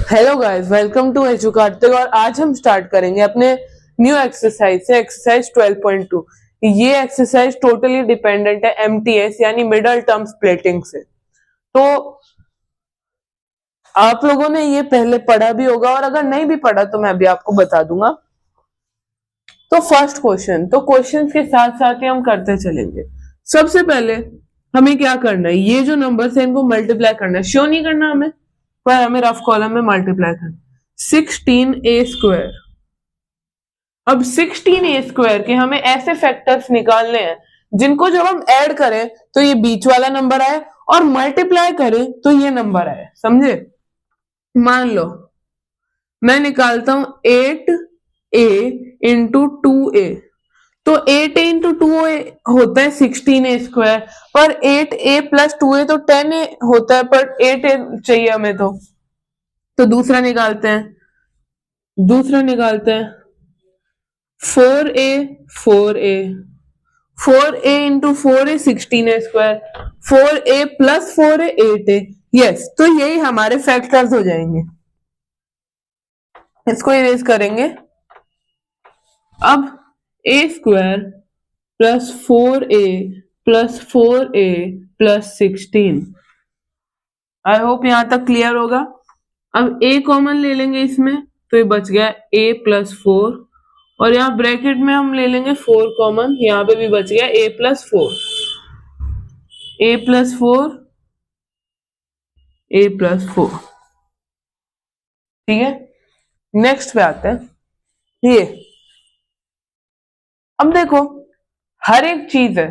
Hello guys, welcome to Edu Kartik. और आज हम स्टार्ट करेंगे अपने न्यू एक्सरसाइज से, एक्सरसाइज 12.2। ये एक्सरसाइज टोटली डिपेंडेंट है एमटीएस यानी मिडल टर्म स्प्लिटिंग से। तो आप लोगों ने ये पहले पढ़ा भी होगा, और अगर नहीं भी पढ़ा तो मैं अभी आपको बता दूंगा। तो फर्स्ट क्वेश्चन, तो क्वेश्चन के साथ साथ ही हम करते चलेंगे। सबसे पहले हमें क्या करना है, ये जो नंबर है इनको मल्टीप्लाई करना है। शो नहीं करना हमें, पर हमें रफ कॉलम में मल्टीप्लाई करना। 16a²। अब 16a² के हमें ऐसे फैक्टर्स निकालने हैं जिनको जब हम ऐड करें तो ये बीच वाला नंबर आए, और मल्टीप्लाई करें तो ये नंबर आए। समझे? मान लो मैं निकालता हूं 8a इंटू 2a। तो 8a इंटू 2a होता है 16a², पर 8a प्लस 2a तो 10a होता है, पर 8a चाहिए हमें। तो दूसरा निकालते हैं। 4a 4a into 4a 16a²। 4a plus 4a 8a। Yes, तो यही हमारे फैक्टर्स हो जाएंगे। इसको इरेज करेंगे। अब a² plus 4a plus 4a plus 16। I hope यहां तक क्लियर होगा। अब a कॉमन ले लेंगे इसमें, तो ये बच गया a प्लस 4, और यहाँ ब्रैकेट में हम ले लेंगे 4 कॉमन, यहाँ पे भी बच गया a plus 4। a plus 4, a plus 4। ठीक है, नेक्स्ट पे आते हैं। ये अब देखो, हर एक चीज है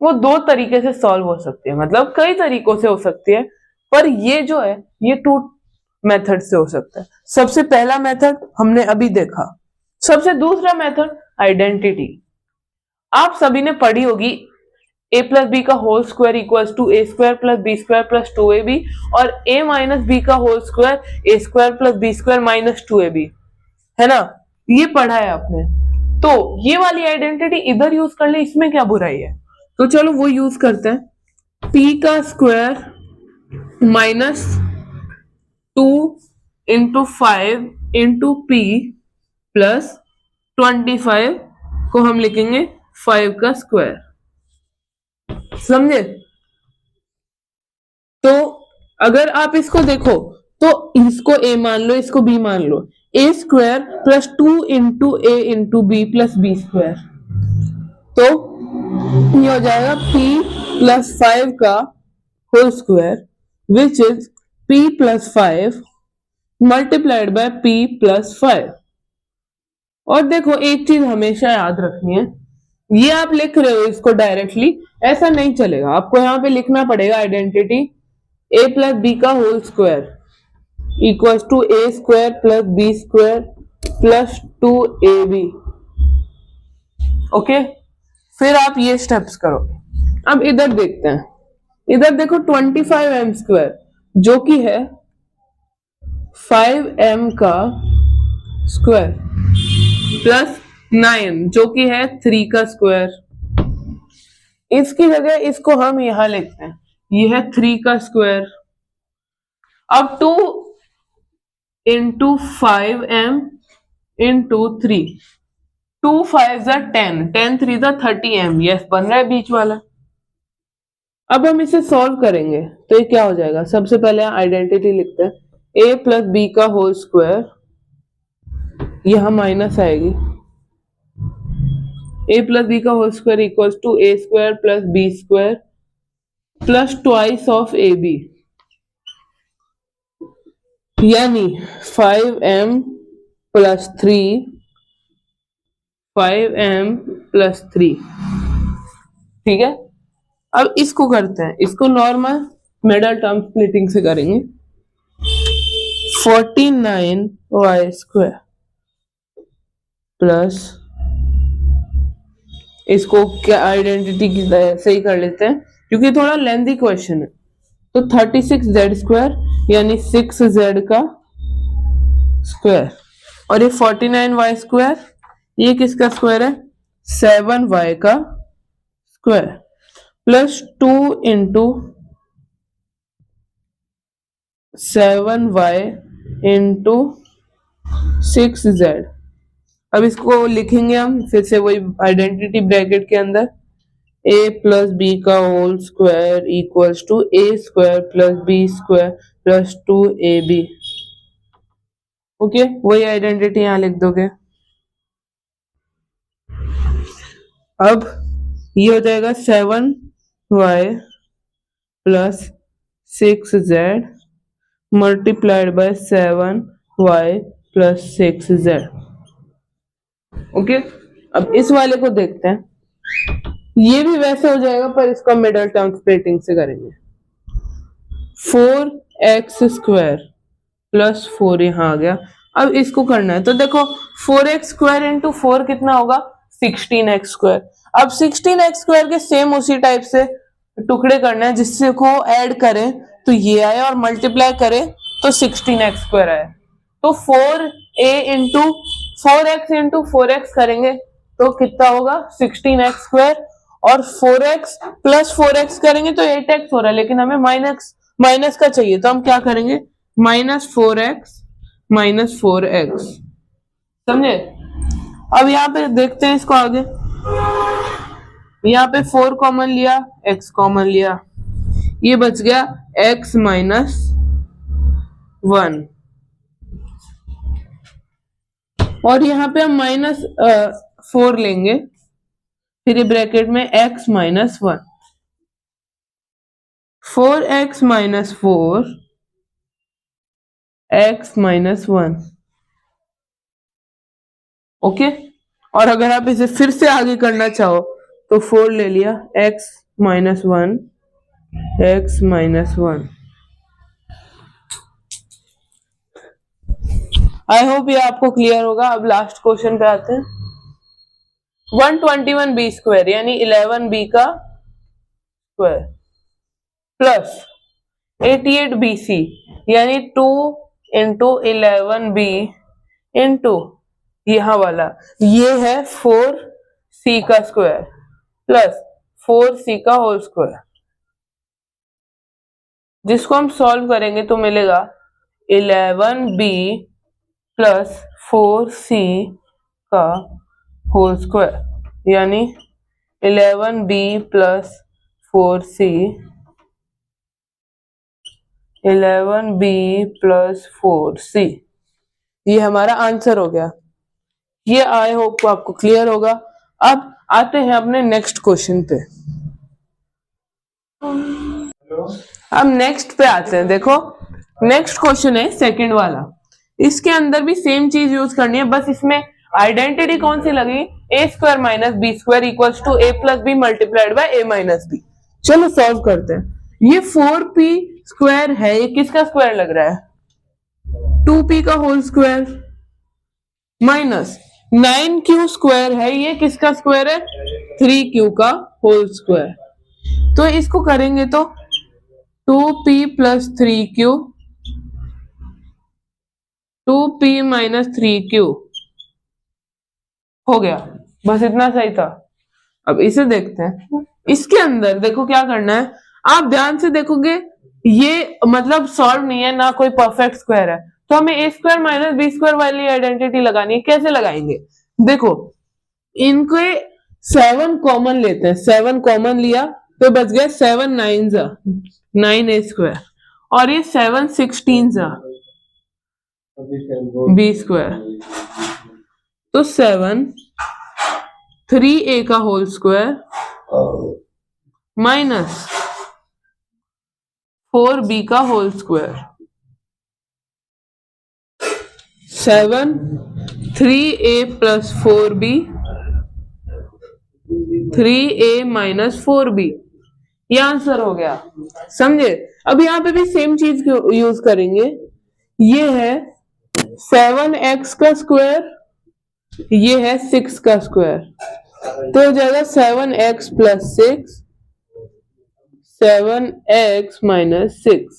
वो दो तरीके से सॉल्व हो सकती है, मतलब कई तरीकों से हो सकती है, पर ये जो है ये 2 मेथड से हो सकता है। सबसे पहला मेथड हमने अभी देखा, सबसे दूसरा मेथड आइडेंटिटी। आप सभी ने पढ़ी होगी, a प्लस बी का whole square equals to a² plus b² plus 2ab, और a माइनस बी का whole square a² plus b² minus 2ab, है ना? ये पढ़ा है आपने। तो ये वाली आइडेंटिटी इधर यूज कर ले, इसमें क्या बुराई है? तो चलो वो यूज करते हैं। p का square minus 2 into 5 into p plus 25 को हम लिखेंगे 5 का स्क्वायर। समझे? तो अगर आप इसको देखो तो इसको a मान लो, इसको b मान लो। a² plus 2 into a into B plus b², तो ये हो जाएगा p प्लस 5 का whole square which is p plus 5 multiplied by p plus 5। और देखो, एक चीज हमेशा याद रखनी है, ये आप लिख रहे हो इसको डायरेक्टली, ऐसा नहीं चलेगा। आपको यहाँ पे लिखना पड़ेगा आइडेंटिटी a प्लस बी का whole square equal to a² plus b² plus 2ab। Okay, फिर आप ये स्टेप्स करोगे। अब इधर देखते हैं, इधर देखो 25m² जो कि है 5m का स्क्वायर प्लस 9 जो कि है 3 का स्क्वायर। इसकी जगह इसको हम यहां लिखते हैं, ये है 3 का स्क्वायर। अब 2 into 5m into 3, 2 5 10, 10 3 30m। Yes, बन रहा है बीच वाला। अब हम इसे सॉल्व करेंगे तो ये क्या हो जाएगा। सबसे पहले आइडेंटिटी लिखते हैं, a प्लस बी का होल स्क्वायर, यहां माइनस आएगी, a प्लस बी का whole square equals to a² plus b² plus twice of ab, यानी 5m प्लस 3, 5m प्लस 3। ठीक है, अब इसको करते हैं, इसको नॉर्मल मिडल टर्म स्प्लिटिंग से करेंगे। 49y² प्लस, इसको क्या आइडेंटिटी की से ही कर लेते हैं क्योंकि थोड़ा लेंथी क्वेश्चन है। तो 36z² यानी 6z का स्क्वायर, और ये 49y², ये किसका स्क्वायर है? 7y का square plus 2 into 7y into 6z। अब इसको लिखेंगे हम फिर से वही आइडेंटिटी ब्रैकेट के अंदर, a प्लस बी का whole square equals to a square plus B square plus 2ab। Okay, वही आइडेंटिटी यहां लिख दोगे। अब ये हो जाएगा 7y plus 6z multiplied by 7y plus 6z। Okay, अब इस वाले को देखते हैं। ये भी वैसे हो जाएगा पर इसका मिडल टर्म स्प्लिटिंग से करेंगे। 4x स्क्वायर प्लस 4 यहां आ गया। अब इसको करना है तो देखो 4x स्क्वायर इंटू 4 कितना होगा 16x स्क्वायर। अब 16x स्क्वायर के सेम उसी टाइप से टुकड़े करना है जिससे को ऐड करें तो ये आए और मल्टीप्लाई करें तो 16x स्क्वायर आए। तो 4a into 4x into 4x करेंगे तो कितना होगा 16x स्क्वायर, और 4x प्लस 4x करेंगे तो 8x हो रहा है, लेकिन हमें माइनस का चाहिए तो हम क्या करेंगे -4x समझे। अब यहाँ पे देखते हैं इसको आगे। यहाँ पे 4 कॉमन लिया, x कॉमन लिया, ये बच गया x माइनस 1, और यहाँ पे हम -4 लेंगे, फिर ये ब्रैकेट में x minus 1, 4x minus 4 x minus 1। Okay, और अगर आप इसे फिर से आगे करना चाहो तो 4 ले लिया, x minus 1 x minus 1। I hope ये आपको क्लियर होगा। अब लास्ट क्वेश्चन पे आते हैं। 121b स्क्वायर यानी 11b का स्क्वायर प्लस 88bc यानी 2 इंटू 11b इंटू यहां वाला ये है 4c का स्क्वायर प्लस 4c का होल स्क्वायर, जिसको हम सॉल्व करेंगे तो मिलेगा 11b प्लस 4c का होल स्क्वायर यानी 11b plus 4c 11b plus 4c, ये हमारा आंसर हो गया। ये आई होप आपको क्लियर होगा। अब आते हैं अपने नेक्स्ट क्वेश्चन पे। अब नेक्स्ट पे आते हैं। देखो नेक्स्ट क्वेश्चन है सेकंड वाला। इसके अंदर भी सेम चीज यूज करनी है, बस इसमें आइडेंटिटी कौन सी लगी, A square minus B square equals to A plus B multiplied by A minus B. चलो सॉल्व करते हैं। ये 4p स्क्वायर है, ये किसका स्क्वायर लग रहा है 2p का whole square, minus 9q square है, ये किसका स्क्वायर है 3q का होल स्क्वायर। तो इसको करेंगे तो 2p plus 3q 2p minus 3q हो गया, बस इतना सही था। अब इसे देखते हैं। इसके अंदर देखो क्या करना है, आप ध्यान से देखोगे ये मतलब सॉल्व नहीं है ना कोई परफेक्ट स्क्वायर है, तो हमें ए स्क्वायर माइनस बी स्क्वायर वाली आइडेंटिटी लगानी है। कैसे लगाएंगे, देखो इनके 7 कॉमन लेते हैं, 7 कॉमन लिया तो बच गया 7 9 ए स्क्वायर, और ये 7 16 बी स्क्वायर, तो 7 3a का होल स्क्वायर माइनस 4b का whole square, 7 3a plus 4b 3a minus 4b, ये आंसर हो गया। समझे। अब यहाँ पे भी सेम चीज यूज करेंगे। ये है 7x का स्क्वायर, ये है 6 का स्क्वायर, तो हो जाएगा 7x प्लस 6 7x माइनस 6।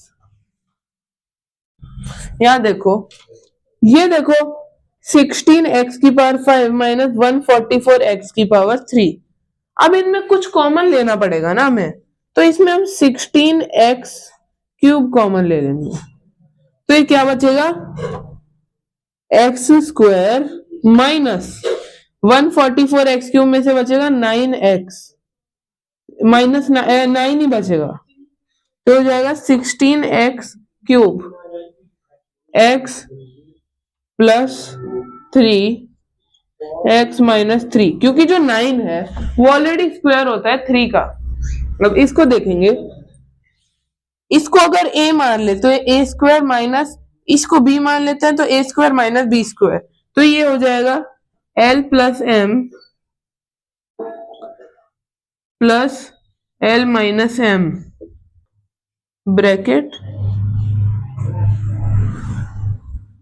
यहां देखो, ये देखो 16x की पावर 5 माइनस 144x की पावर 3। अब इनमें कुछ कॉमन लेना पड़ेगा ना हमें, तो इसमें हम 16x क्यूब कॉमन ले लेंगे, तो ये क्या बचेगा, x square minus 144 x cube में से बचेगा 9x माइनस 9 ही बचेगा, तो हो जाएगा 16x cube x plus 3x minus 3, क्योंकि जो 9 है वो ऑलरेडी स्क्वायर होता है 3 का। अब इसको देखेंगे, इसको अगर a मान ले तो a स्क्वायर माइनस, इसको b मान लेते हैं तो a square minus b square, तो ये हो जाएगा l plus m plus l minus m bracket,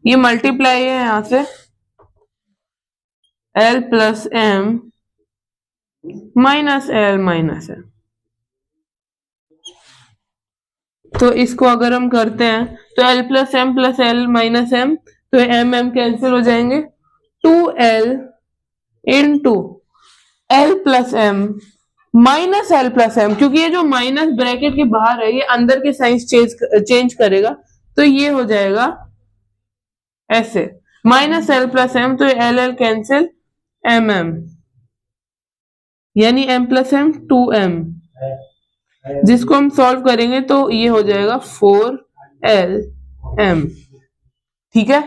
ये मल्टीप्लाई है यहां से, l plus m minus l minus m। तो इसको अगर हम करते हैं तो l plus l minus m, तो m कैंसिल हो जाएंगे, 2l into l plus m minus l plus m, क्योंकि ये जो माइनस ब्रैकेट के बाहर है ये अंदर के साइंस चेंज करेगा, तो ये हो जाएगा ऐसे माइनस l प्लस m, तो l कैंसिल mm, यानी m प्लस m 2m, जिसको हम सॉल्व करेंगे तो ये हो जाएगा 4lm। ठीक है,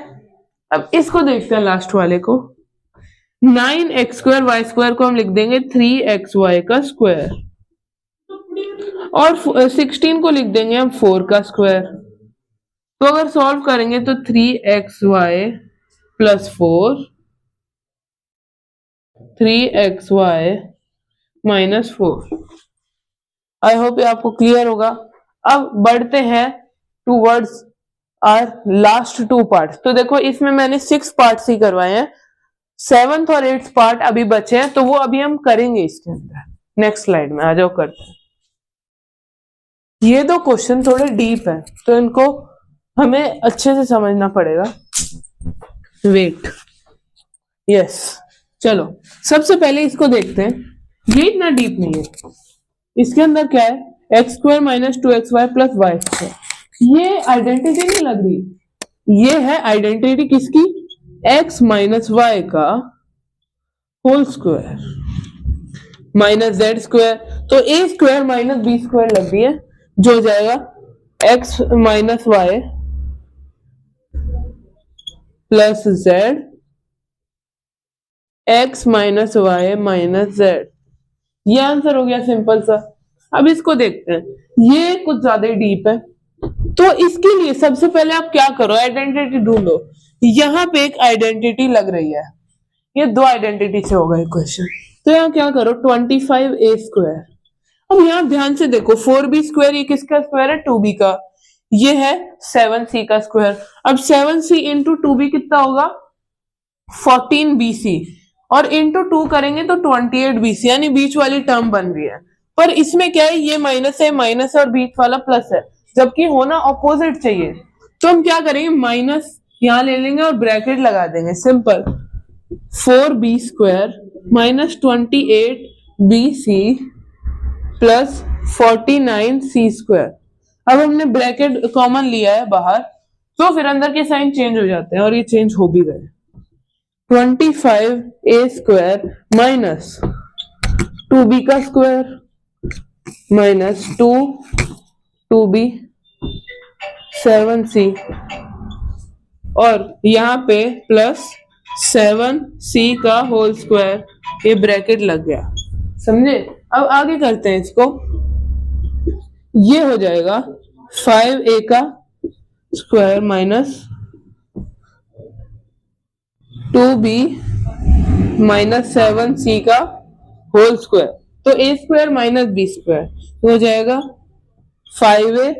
अब इसको देखते हैं लास्ट वाले को, 9x स्क्वायर वाई स्क्वायर को हम लिख देंगे 3xy का स्क्वायर, और 16 को लिख देंगे हम 4 का स्क्वायर। तो अगर सॉल्व करेंगे तो 3xy plus 4, 3xy minus 4। I hope ये आपको क्लियर होगा। अब बढ़ते हैं टूवर्ड्स आर लास्ट 2 पार्ट। तो देखो इसमें मैंने 6 पार्ट्स ही करवाए हैं, 7th और 8th पार्ट अभी बचे हैं, तो वो अभी हम करेंगे इसके अंदर। नेक्स्ट स्लाइड में आ जाओ, करते हैं। ये 2 क्वेश्चन थोड़े डीप है तो इनको हमें अच्छे से समझना पड़ेगा। वेट, यस, चलो सबसे पहले इसको देखते हैं। ये इतना डीप नहीं है, इसके अंदर क्या है, X square minus 2xy plus Y square. ये आइडेंटिटी नहीं लग रही, ये है आइडेंटिटी किसकी, x माइनस वाई का whole square minus Z square, तो A square minus B square लग रही है, जो हो जाएगा x minus Y plus Z, x minus Y minus Z. ये आंसर हो गया सिंपल सा। अब इसको देखते हैं, ये कुछ ज्यादा ही डीप है, तो इसके लिए सबसे पहले आप क्या करो, आइडेंटिटी ढूंढो। यहाँ पे एक आइडेंटिटी लग रही है, ये 2 आइडेंटिटी से होगा क्वेश्चन, तो यहाँ क्या करो 25a स्क्वायर। अब यहाँ ध्यान से देखो 4b स्क्वायर ये किसका स्क्वायर है, 2b का, ये है 7c का स्क्वायर। अब 7c इंटू 2b कितना होगा 14bc, और इंटू 2 करेंगे तो 28bc, यानी बीच वाली टर्म बन रही है। पर इसमें क्या है, ये माइनस है माइनस और बीच वाला प्लस है, जबकि होना ऑपोजिट चाहिए। तो हम क्या करेंगे, माइनस यहां ले लेंगे और ब्रैकेट लगा देंगे, simple 4b square minus 28bc plus 49c square. अब हमने ब्रैकेट कॉमन लिया है बाहर, तो फिर अंदर के साइन चेंज हो जाते हैं, और ये चेंज हो भी गए। 25a स्क्वायर माइनस 2b का स्क्वायर माइनस 2b 7c, और यहाँ पे प्लस 7c का होल स्क्वायर, ये ब्रैकेट लग गया, समझे। अब आगे करते हैं इसको, ये हो जाएगा 5a का square minus 2b minus 7c का होल स्क्वायर, तो a square minus b square हो जाएगा 5a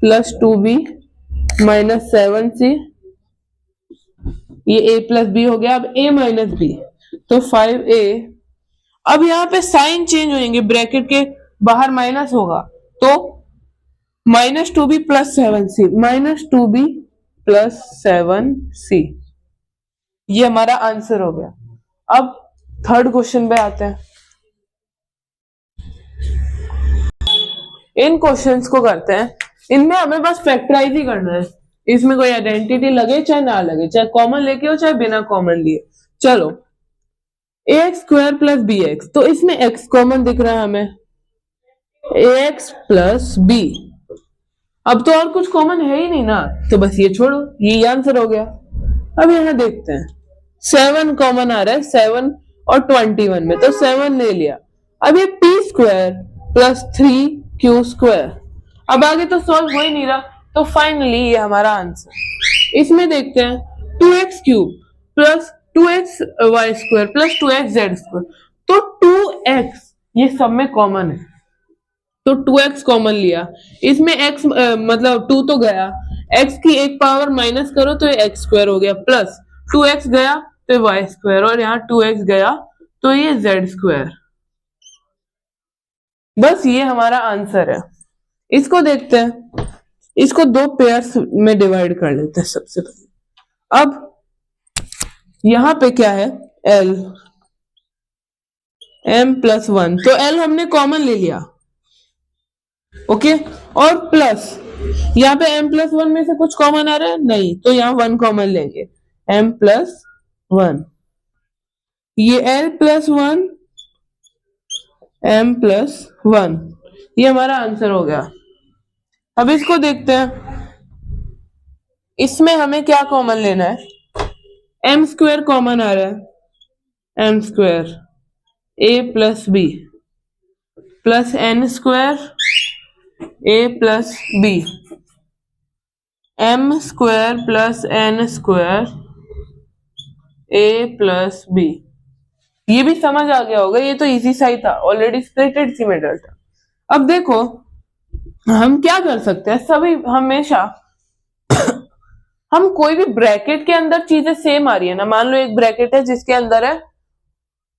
plus 2b minus 7c, ये a प्लस b हो गया। अब a माइनस b, तो 5a, अब यहाँ पे साइन चेंज होंगे, ब्रैकेट के बाहर माइनस होगा, तो minus 2b plus 7c, minus 2b plus 7c, ये हमारा आंसर हो गया। अब थर्ड क्वेश्चन पे आते हैं। इन क्वेश्चंस को करते हैं, इनमें हमें बस फैक्टराइज ही करना है, इसमें कोई आइडेंटिटी लगे चाहे ना लगे, चाहे कॉमन लेके हो चाहे बिना कॉमन लिए। चलो ax square plus B X, तो इसमें x कॉमन दिख रहा है हमें, ax प्लस बी। अब तो और कुछ कॉमन है ही नहीं ना, तो बस ये छोड़ो, ये आंसर हो गया। अब यहां देखते हैं 7 कॉमन आ रहा है 7 और 21 में, तो 7 ले लिया। अब ये P square plus 3q square, अब आगे तो सॉल्व हो ही नहीं रहा, तो फाइनली ये हमारा आंसर। इसमें देखते हैं 2x cube plus 2x Y square plus 2x Z square, तो 2x ये सब में कॉमन है, तो 2x कॉमन लिया। इसमें x मतलब 2 तो गया, x की एक पावर माइनस करो तो ये x स्क्वायर हो गया, प्लस 2x गया तो ये y स्क्वायर, और यहाँ 2x गया तो ये z स्क्वायर। बस ये हमारा आंसर है। इसको देखते हैं, इसको दो पेयर्स में डिवाइड कर लेते हैं सबसे पहले। अब यहां पे क्या है, l m प्लस 1, तो l हमने कॉमन ले लिया, ओके। और प्लस यहाँ पे m प्लस 1 में से कुछ कॉमन आ रहा है नहीं, तो यहाँ 1 कॉमन लेंगे, m प्लस 1, ये l प्लस 1 m प्लस 1, ये हमारा आंसर हो गया। अब इसको देखते हैं, इसमें हमें क्या कॉमन लेना है, m स्क्वायर कॉमन आ रहा है, m square a plus B plus n square a plus B, m square plus n square a plus B. ये भी समझ आ गया होगा, ये तो इजी सा ही था, ऑलरेडी स्प्लिटेड सी मेथड था। अब देखो हम क्या कर सकते हैं, सभी हमेशा हम कोई भी ब्रैकेट के अंदर चीजें सेम आ रही है ना, मान लो एक ब्रैकेट है जिसके अंदर है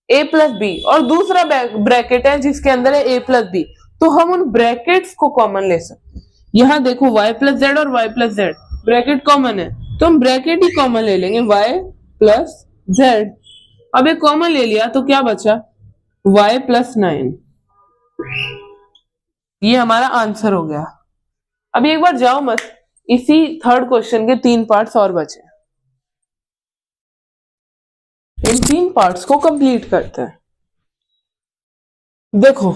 a प्लस बी और दूसरा ब्रैकेट है जिसके अंदर है a प्लस बी, तो हम उन ब्रैकेट्स को कॉमन ले सकते हैं। यहां देखो y प्लस जेड और y plus Z bracket common है, तो हम ब्रैकेट ही कॉमन ले लेंगे, y प्लस जेड। अब एक कॉमन ले लिया तो क्या बचा, y प्लस 9, ये हमारा आंसर हो गया। अभी एक बार जाओ मत, इसी थर्ड क्वेश्चन के 3 पार्ट्स और बचे, इन 3 पार्ट्स को कंप्लीट करते हैं। देखो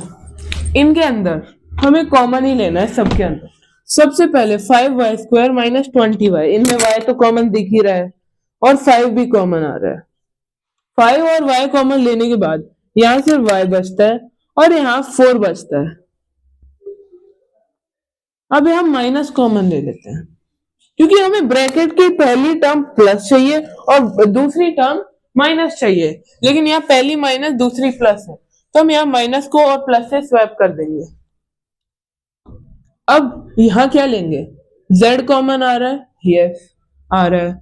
इनके अंदर हमें कॉमन ही लेना है सबके अंदर। सबसे पहले 5y स्क्वायर माइनस 20y, इनमें y तो कॉमन दिख ही रहा है और 5 भी कॉमन आ रहा है। 5 और y कॉमन लेने के बाद यहां सिर्फ y बचता है और यहाँ 4 बचता है। अब हम माइनस कॉमन ले लेते हैं, क्योंकि हमें ब्रैकेट की पहली टर्म प्लस चाहिए और दूसरी टर्म माइनस चाहिए, लेकिन यहाँ पहली माइनस दूसरी प्लस है, तो हम यहाँ माइनस को और प्लस से स्वैप कर देंगे। अब यहां क्या लेंगे, z कॉमन आ रहा है, यस आ रहा है,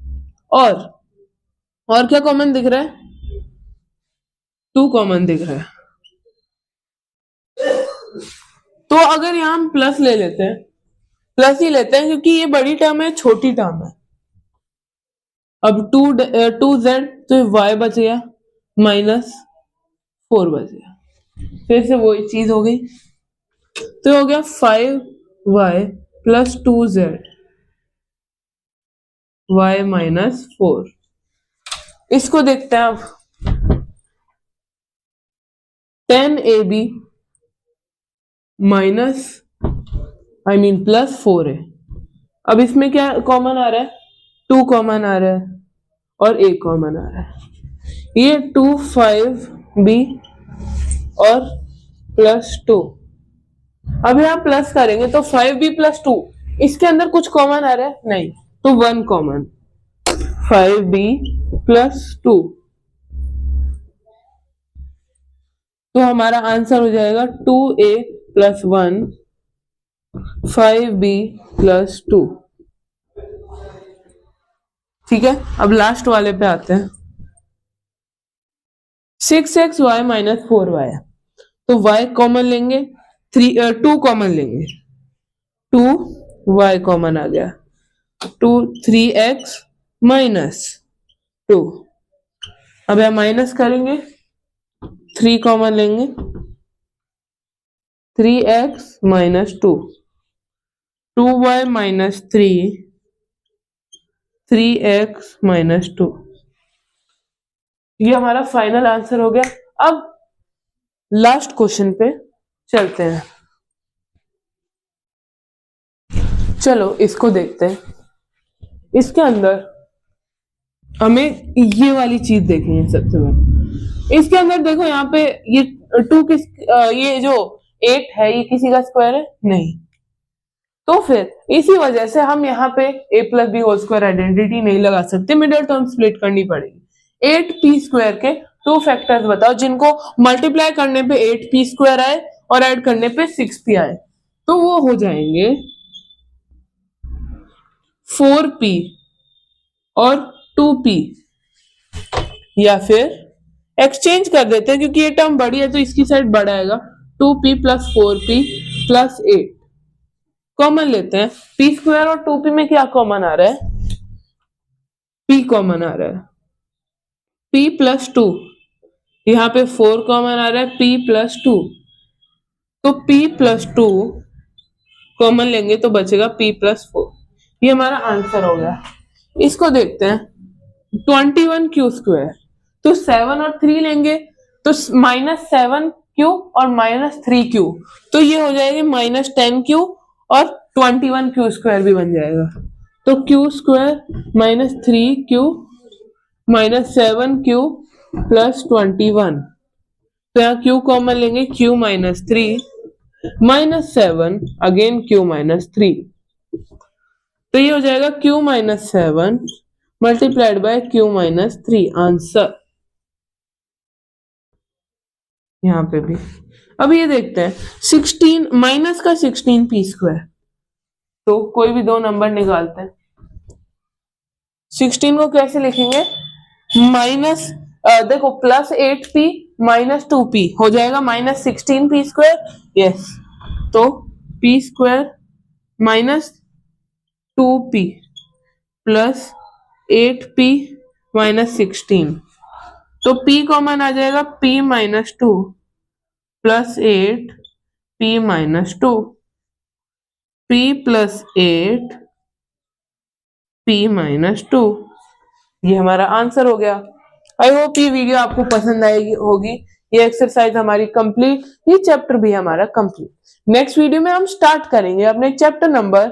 और क्या कॉमन दिख रहा है, 2 कॉमन दिख रहा है। तो अगर यहां हम प्लस ले लेते हैं, प्लस ही लेते हैं क्योंकि ये बड़ी टर्म है छोटी टर्म है। अब 2z तो y बच गया माइनस 4 बच गया, फिर से वही चीज हो गई, तो हो गया 5y plus 2z y minus 4। इसको देखते हैं अब, 10ab माइनस प्लस 4 है। अब इसमें क्या कॉमन आ रहा है, 2 कॉमन आ रहा है और a कॉमन आ रहा है, ये 2 5b और प्लस 2। अब यहां प्लस करेंगे तो 5b प्लस 2, इसके अंदर कुछ कॉमन आ रहा है नहीं, तो 1 कॉमन, 5b प्लस 2, तो हमारा आंसर हो जाएगा 2a प्लस 1 5b प्लस 2। ठीक है, अब लास्ट वाले पे आते हैं, 6xy माइनस 4y है, तो y कॉमन लेंगे, 2 कॉमन लेंगे, 2y कॉमन आ गया, 3x माइनस 2। अब यह माइनस करेंगे, 3 कॉमन लेंगे, 3x minus 2, 2y minus 3 3x-2। ये हमारा फाइनल आंसर हो गया। अब लास्ट क्वेश्चन पे चलते हैं। चलो इसको देखते हैं। इसके अंदर हमें ये वाली चीज देखनी है सबसे पहले। इसके अंदर देखो यहाँ पे ये ये जो 8 है ये किसी का स्क्वायर है नहीं, तो फिर इसी वजह से हम यहाँ पे a plus B whole square identity नहीं लगा सकते, मिडिल टर्म स्प्लिट करनी पड़ेगी। 8p स्क्वायर के 2 फैक्टर्स बताओ जिनको मल्टीप्लाई करने पे 8p स्क्वायर आए और ऐड करने पे 6p आए। तो वो हो जाएंगे 4p और 2p, या फिर एक्सचेंज कर देते हैं क्योंकि ये टर्म बड़ी है तो इसकी साइड बड़ा आएगा। 2p plus 4p plus 8 common लेते हैं। p स्क्वायर और 2p में क्या कॉमन आ रहा है? p कॉमन आ रहा है। p प्लस 2, यहाँ पे 4 कॉमन आ रहा है, p प्लस 2, तो p प्लस 2 कॉमन लेंगे तो बचेगा p प्लस 4। ये हमारा आंसर हो गया। इसको देखते हैं 21q स्क्वायर, तो 7 और 3 लेंगे तो -7q और -3q, तो ये हो जाएगी -10q और 21q स्क्वायर भी बन जाएगा। तो q square -3q -7q plus 21, तो यहाँ q कॉमन लेंगे, q -3 -7 अगेन q -3, तो ये हो जाएगा q -7 multiplied by q -3 answer. यहाँ पे भी अब ये देखते हैं 16 माइनस का 16p स्क्वायर, तो कोई भी दो नंबर निकालते हैं। 16 को कैसे लिखेंगे? माइनस देखो प्लस 8p माइनस 2p हो जाएगा -16p स्क्वायर। यस, तो p square minus 2p plus 8p minus 16, तो p कॉमन आ जाएगा, p -2 plus 8 p -2, p plus 8 p -2, ये हमारा आंसर हो गया। आई होप ये वीडियो आपको पसंद आएगी होगी। ये एक्सरसाइज हमारी कंप्लीट, ये चैप्टर भी हमारा कंप्लीट। नेक्स्ट वीडियो में हम स्टार्ट करेंगे अपने चैप्टर नंबर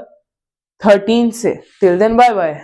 13 से। Till then bye bye.